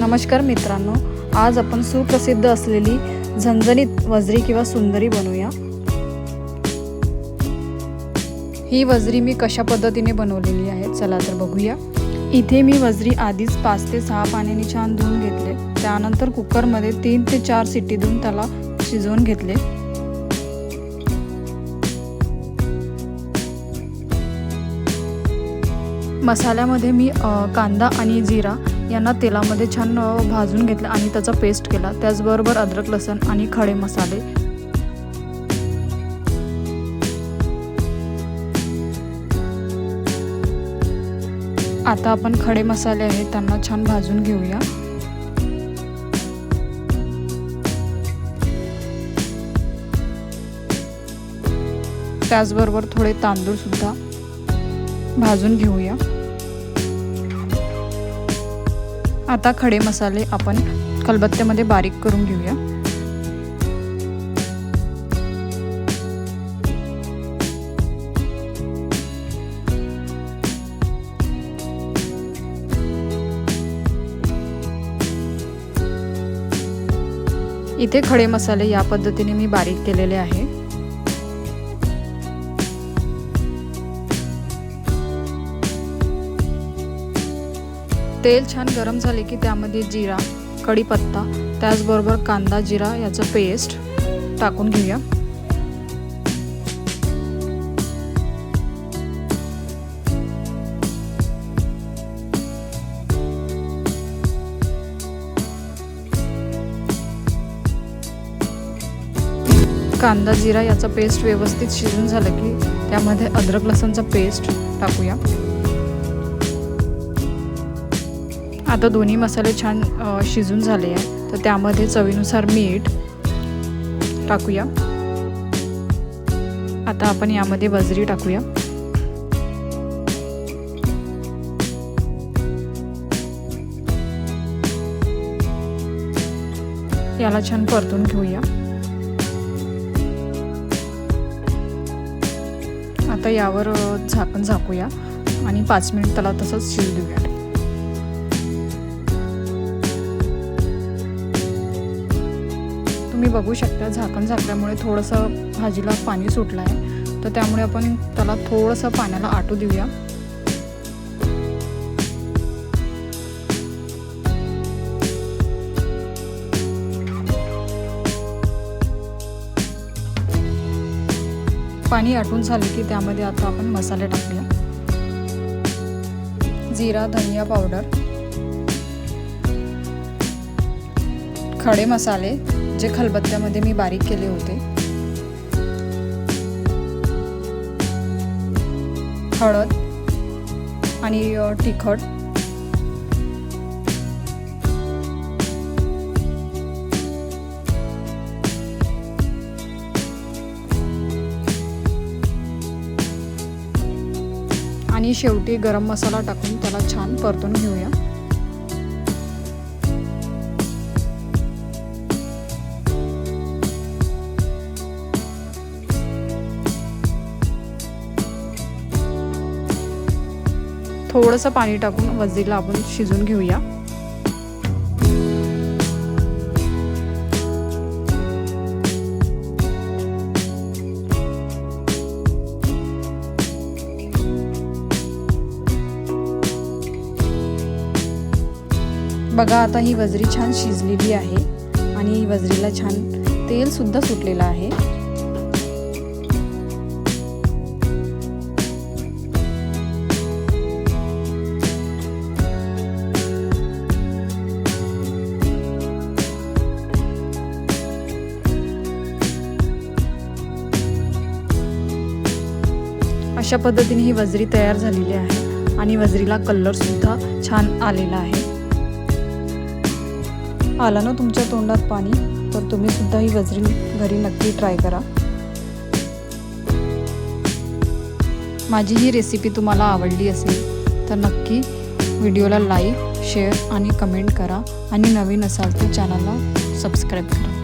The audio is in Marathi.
नमस्कार मित्रांनो, आज आपण सुप्रसिद्ध असलेली झणझणीत वजरी किंवा सुंदरी बनवूया। ही वजरी मी कशा पद्धतीने बनवलेली आहे चला तर बघूया। इथे मी वजरी आधीच 5 ते 6 पाण्याने छान धुवून घेतले। त्यानंतर कुकर मध्ये 3 ते 4 शिट्टी देऊन त्याला शिजवून घेतले। मसाल्यामध्ये मी कांदा आणि जिरा यांना तेलामध्ये छान भाजून घेतलं आणि त्याचा पेस्ट केला। त्याचबरोबर अद्रक लसूण आणि खडे मसाले। आता आपण खडे मसाले आहेत त्यांना छान भाजून घेऊया। त्याचबरोबर थोडे तांदूळ सुद्धा भाजून घेऊया। आता खडे मसाले आपण खलबत्त्यामध्ये बारीक करून घेऊया। इथे खडे मसाले या पद्धतीने मी बारीक केलेले आहे। तेल छान गरम झाले की त्यामध्ये जिरा, कढीपत्ता, त्याचबरोबर कांदा जिरा याचा पेस्ट टाकून घेऊया। कांदा जिरा याचा पेस्ट व्यवस्थित शिजून झालं की त्यामध्ये अद्रक लसूणचा पेस्ट टाकूया। आता दोन्ही मसाले छान शिजून झाले आहे तर त्यामध्ये चवीनुसार मीठ टाकूया। आता आपण यामध्ये वजरी टाकूया। याला छान परतून घेऊया। आता यावर झाकण झाकूया आणि 5 मिनिट त्याला तसंच शिजू देऊया। तुम्ही बघू शकता झाकण झाकल्यामुळे थोडंसं भाजीला पाणी सुटलं आहे तर त्यामुळे आपण त्याला थोडंसं पाण्याला आटू देऊया। पाणी आटून झाले की त्यामध्ये आता आपण मसाले टाकूया। जिरा धनिया पावडर, खडे मसाले जे खलबत्त्यामध्ये मी बारीक केले होते, हळद आणि तिखट, आणि शेवटी गरम मसाला टाकून त्याला छान परतून घेऊया। थोडंसं पाणी टाकून वजरीला आपण शिजून घेऊया। बघा आता ही वजरी छान शिजलेली आहे आणि वजरीला छान तेल सुद्धा सुटलेलं आहे। अशा पद्धतीने ही वजरी तयार झालेली आहे आणि वजरीला कलर सुद्धा छान आलेला आहे। आला ना तुमच्या तोंडात पाणी तर तुम्ही सुद्धा ही वजरी घरी नक्की ट्राय करा। माझी ही रेसिपी तुम्हाला आवडली असेल तर नक्की व्हिडिओला लाईक, शेअर आणि कमेंट करा आणि नवीन असाल तर चॅनलला सबस्क्राईब करा।